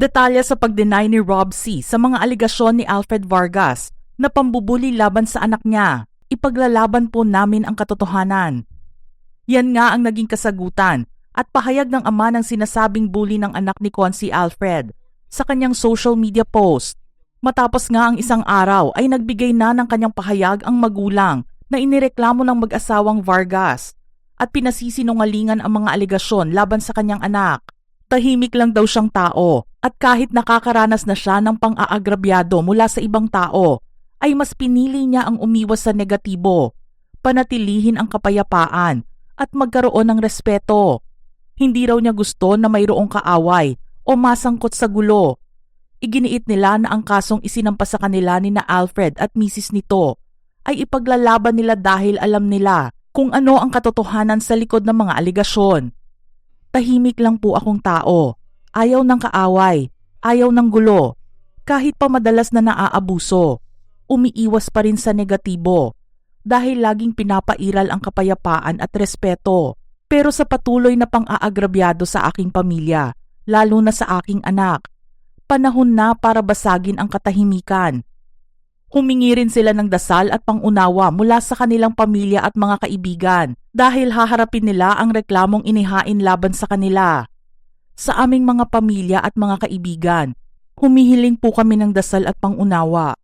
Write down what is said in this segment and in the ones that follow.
Detalye sa pag-deny ni Rob C. sa mga aligasyon ni Alfred Vargas na pambubuli laban sa anak niya. Ipaglalaban po namin ang katotohanan. Yan nga ang naging kasagutan at pahayag ng ama ng sinasabing bully ng anak ni Consi Alfred sa kanyang social media post. Matapos nga ang isang araw ay nagbigay na ng kanyang pahayag ang magulang na inireklamo ng mag-asawang Vargas at pinasisinungalingan ang mga aligasyon laban sa kanyang anak. Tahimik lang daw siyang tao at kahit nakakaranas na siya ng pang-aagrabyado mula sa ibang tao, ay mas pinili niya ang umiwas sa negatibo, panatilihin ang kapayapaan at magkaroon ng respeto. Hindi raw niya gusto na mayroong kaaway o masangkot sa gulo. Iginiit nila na ang kasong isinampa sa kanila ni na Alfred at misis nito ay ipaglalaban nila dahil alam nila kung ano ang katotohanan sa likod ng mga aligasyon. Tahimik lang po akong tao. Ayaw ng kaaway, ayaw ng gulo. Kahit pa madalas na naaabuso, umiiwas pa rin sa negatibo dahil laging pinapairal ang kapayapaan at respeto. Pero sa patuloy na pang-aagrabyado sa aking pamilya, lalo na sa aking anak, panahon na para basagin ang katahimikan. Humingi rin sila ng dasal at pangunawa mula sa kanilang pamilya at mga kaibigan dahil haharapin nila ang reklamong inihain laban sa kanila. Sa aming mga pamilya at mga kaibigan, humihiling po kami ng dasal at pangunawa.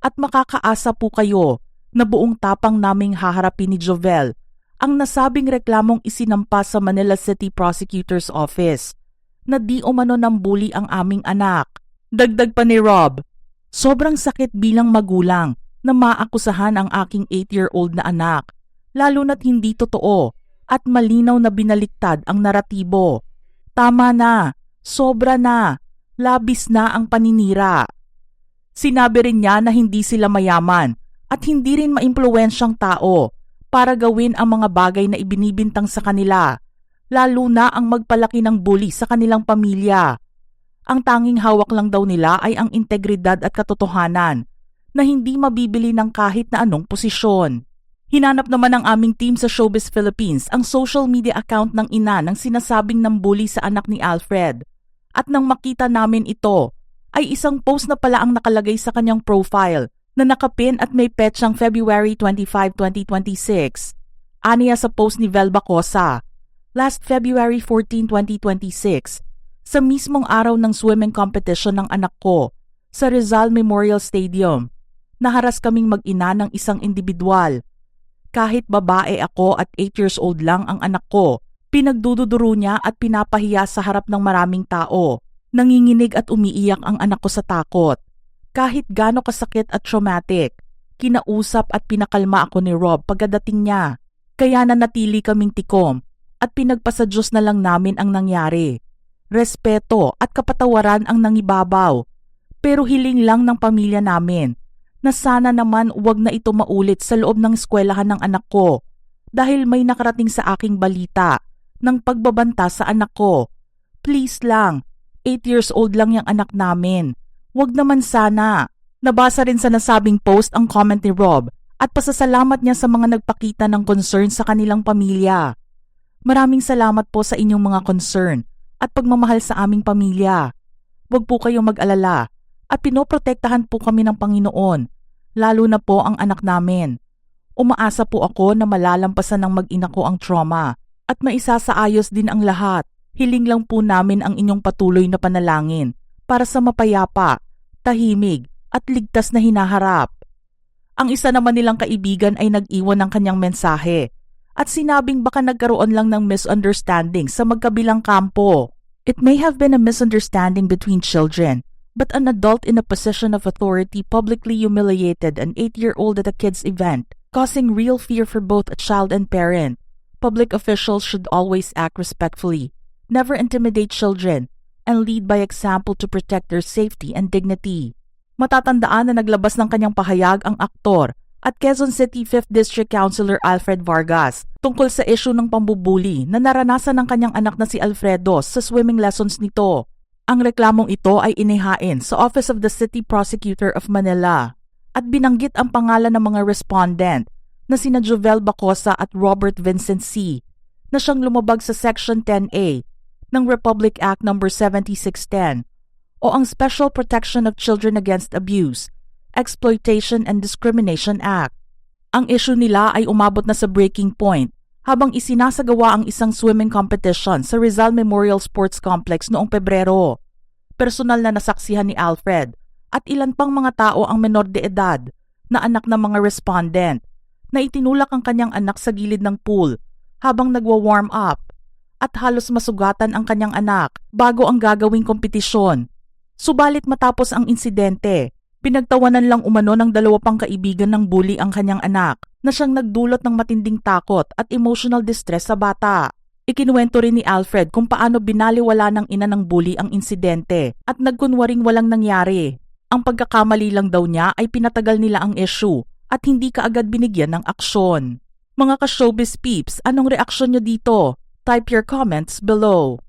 At makakaasa po kayo na buong tapang naming haharapin ni Jovel ang nasabing reklamong isinampa sa Manila City Prosecutor's Office na di umano ng bully ang aming anak. Dagdag pa ni Rob, sobrang sakit bilang magulang na maakusahan ang aking 8-year-old na anak, lalo na't hindi totoo at malinaw na binaliktad ang naratibo. Tama na, sobra na, labis na ang paninira. Sinabi rin niya na hindi sila mayaman at hindi rin maimpluwensyang tao para gawin ang mga bagay na ibinibintang sa kanila, lalo na ang magpalaki ng bully sa kanilang pamilya. Ang tanging hawak lang daw nila ay ang integridad at katotohanan na hindi mabibili ng kahit na anong posisyon. Hinanap naman ng aming team sa Showbiz Philippines ang social media account ng ina ng sinasabing nambully sa anak ni Alfred. At nang makita namin ito, ay isang post na pala ang nakalagay sa kanyang profile na nakapin at may petsang February 25, 2026. Aniya sa post ni Vel Bacosa, last February 14, 2026, sa mismong araw ng swimming competition ng anak ko sa Rizal Memorial Stadium, naharas kaming mag-ina ng isang individual. Kahit babae ako at 8 years old lang ang anak ko, pinagdududuro niya at pinapahiya sa harap ng maraming tao. Nanginginig at umiiyak ang anak ko sa takot. Kahit gaano kasakit at traumatic, kinausap at pinakalma ako ni Rob pagdating niya. Kaya nanatili kaming tikom at pinagpasa Diyos na lang namin ang nangyari. Respeto at kapatawaran ang nangibabaw. Pero hiling lang ng pamilya namin na sana naman wag na ito maulit sa loob ng eskwelahan ng anak ko dahil may nakarating sa aking balita ng pagbabanta sa anak ko. Please lang, 8 years old lang yung anak namin. Wag naman sana. Nabasa rin sa nasabing post ang comment ni Rob at pasasalamat niya sa mga nagpakita ng concern sa kanilang pamilya. Maraming salamat po sa inyong mga concern at pagmamahal sa aming pamilya. Wag po kayong mag-alala at pinoprotektahan po kami ng Panginoon, lalo na po ang anak namin. Umaasa po ako na malalampasan ng mag-ina ko ang trauma at maisasaayos din ang lahat. Hiling lang po namin ang inyong patuloy na panalangin para sa mapayapa, tahimig at ligtas na hinaharap. Ang isa naman nilang kaibigan ay nag-iwan ng kanyang mensahe at sinabing baka nagkaroon lang ng misunderstanding sa magkabilang kampo. It may have been a misunderstanding between children, but an adult in a position of authority publicly humiliated an 8-year-old at a kid's event, causing real fear for both a child and parent. Public officials should always act respectfully, never intimidate children, and lead by example to protect their safety and dignity. Matatandaan na naglabas ng kanyang pahayag ang aktor at Quezon City 5th District Councilor Alfred Vargas tungkol sa issue ng pambubuli na naranasan ng kanyang anak na si Alfredo sa swimming lessons nito. Ang reklamong ito ay inihain sa Office of the City Prosecutor of Manila at binanggit ang pangalan ng mga respondent na sina Jovel Bacosa at Robert Vincent C. na siyang lumabag sa Section 10A ng Republic Act No. 7610 o ang Special Protection of Children Against Abuse, Exploitation and Discrimination Act. Ang issue nila ay umabot na sa breaking point habang isinasagawa ang isang swimming competition sa Rizal Memorial Sports Complex noong Pebrero. Personal na nasaksihan ni Alfred at ilan pang mga tao ang menor de edad na anak ng mga respondent na itinulak ang kanyang anak sa gilid ng pool habang nagwa-warm up at halos masugatan ang kanyang anak bago ang gagawing kompetisyon. Subalit matapos ang insidente, pinagtawanan lang umano ng dalawa pang kaibigan ng bully ang kanyang anak na siyang nagdulot ng matinding takot at emotional distress sa bata. Ikinuwento rin ni Alfred kung paano binaliwala ng ina ng bully ang insidente at nagkunwaring walang nangyari. Ang pagkakamali lang daw niya ay pinatagal nila ang issue at hindi kaagad binigyan ng aksyon. Mga ka-showbiz peeps, anong reaksyon nyo dito? Type your comments below.